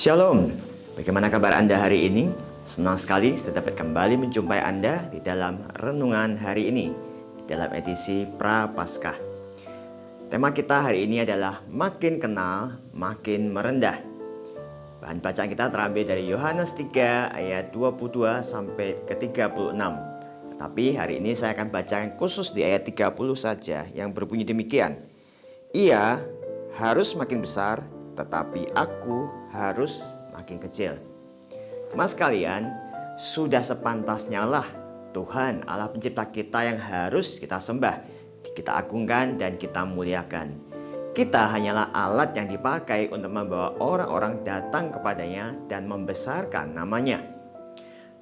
Shalom, bagaimana kabar Anda hari ini? Senang sekali saya dapat kembali menjumpai Anda di dalam renungan hari ini, di dalam edisi Prapaskah. Tema kita hari ini adalah makin kenal, makin merendah. Bahan bacaan kita terambil dari Yohanes 3 ayat 22 sampai ke 36. Tetapi hari ini saya akan bacakan khusus di ayat 30 saja yang berbunyi demikian. Ia harus makin besar, tetapi aku harus makin kecil. Teman sekalian, sudah sepantasnya lah Tuhan Allah pencipta kita yang harus kita sembah, kita agungkan dan kita muliakan. Kita hanyalah alat yang dipakai untuk membawa orang-orang datang kepadanya dan membesarkan namanya.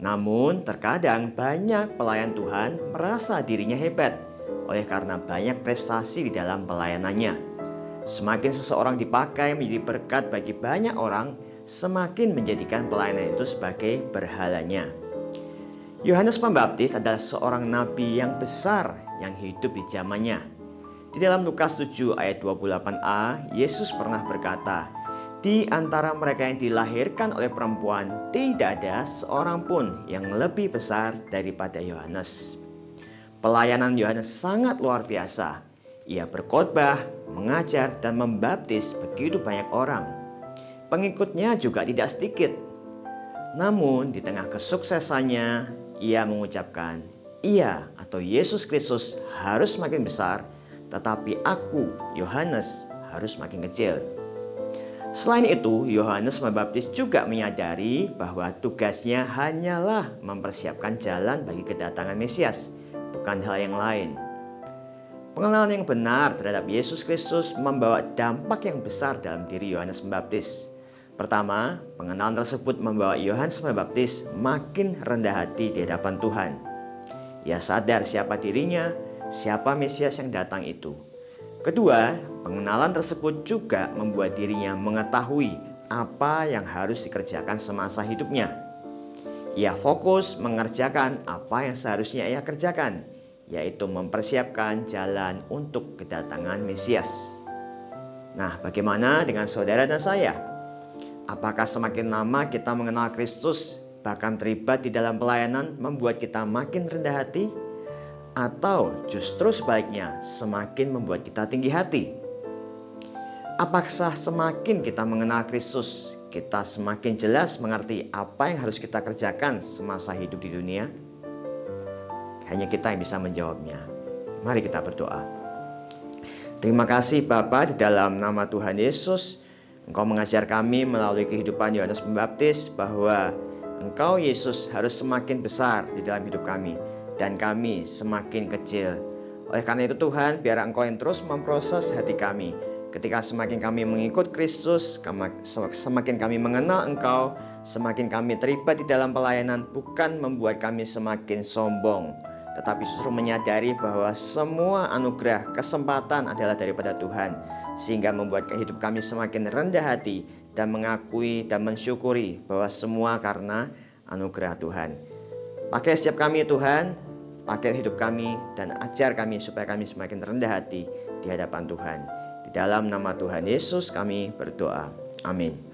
Namun terkadang banyak pelayan Tuhan merasa dirinya hebat oleh karena banyak prestasi di dalam pelayanannya. Semakin seseorang dipakai menjadi berkat bagi banyak orang, semakin menjadikan pelayanan itu sebagai berhalanya. Yohanes Pembaptis adalah seorang nabi yang besar yang hidup di zamannya. Di dalam Lukas 7 ayat 28a, Yesus pernah berkata, "Di antara mereka yang dilahirkan oleh perempuan, tidak ada seorang pun yang lebih besar daripada Yohanes." Pelayanan Yohanes sangat luar biasa. Ia berkhotbah, mengajar, dan membaptis begitu banyak orang. Pengikutnya juga tidak sedikit. Namun di tengah kesuksesannya, ia mengucapkan, "Ia atau Yesus Kristus harus makin besar, tetapi aku, Yohanes, harus makin kecil." Selain itu, Yohanes Pembaptis juga menyadari bahwa tugasnya hanyalah mempersiapkan jalan bagi kedatangan Mesias, bukan hal yang lain. Pengenalan yang benar terhadap Yesus Kristus membawa dampak yang besar dalam diri Yohanes Pembaptis. Pertama, pengenalan tersebut membawa Yohanes Pembaptis makin rendah hati di hadapan Tuhan. Ia sadar siapa dirinya, siapa Mesias yang datang itu. Kedua, pengenalan tersebut juga membuat dirinya mengetahui apa yang harus dikerjakan semasa hidupnya. Ia fokus mengerjakan apa yang seharusnya ia kerjakan, yaitu mempersiapkan jalan untuk kedatangan Mesias. Nah, bagaimana dengan saudara dan saya? Apakah semakin lama kita mengenal Kristus, bahkan terlibat di dalam pelayanan membuat kita makin rendah hati? Atau justru sebaliknya semakin membuat kita tinggi hati? Apakah semakin kita mengenal Kristus, kita semakin jelas mengerti apa yang harus kita kerjakan semasa hidup di dunia? Hanya kita yang bisa menjawabnya. Mari kita berdoa. Terima kasih Bapa, di dalam nama Tuhan Yesus, Engkau mengajar kami melalui kehidupan Yohanes Pembaptis bahwa Engkau Yesus harus semakin besar di dalam hidup kami dan kami semakin kecil. Oleh karena itu Tuhan, biar Engkau yang terus memproses hati kami. Ketika semakin kami mengikut Kristus, semakin kami mengenal Engkau, semakin kami terlibat di dalam pelayanan, bukan membuat kami semakin sombong, tetapi justru menyadari bahwa semua anugerah, kesempatan adalah daripada Tuhan, sehingga membuat hidup kami semakin rendah hati dan mengakui dan mensyukuri bahwa semua karena anugerah Tuhan. Pakai setiap kami Tuhan, pakai hidup kami dan ajar kami supaya kami semakin rendah hati di hadapan Tuhan. Di dalam nama Tuhan Yesus kami berdoa. Amin.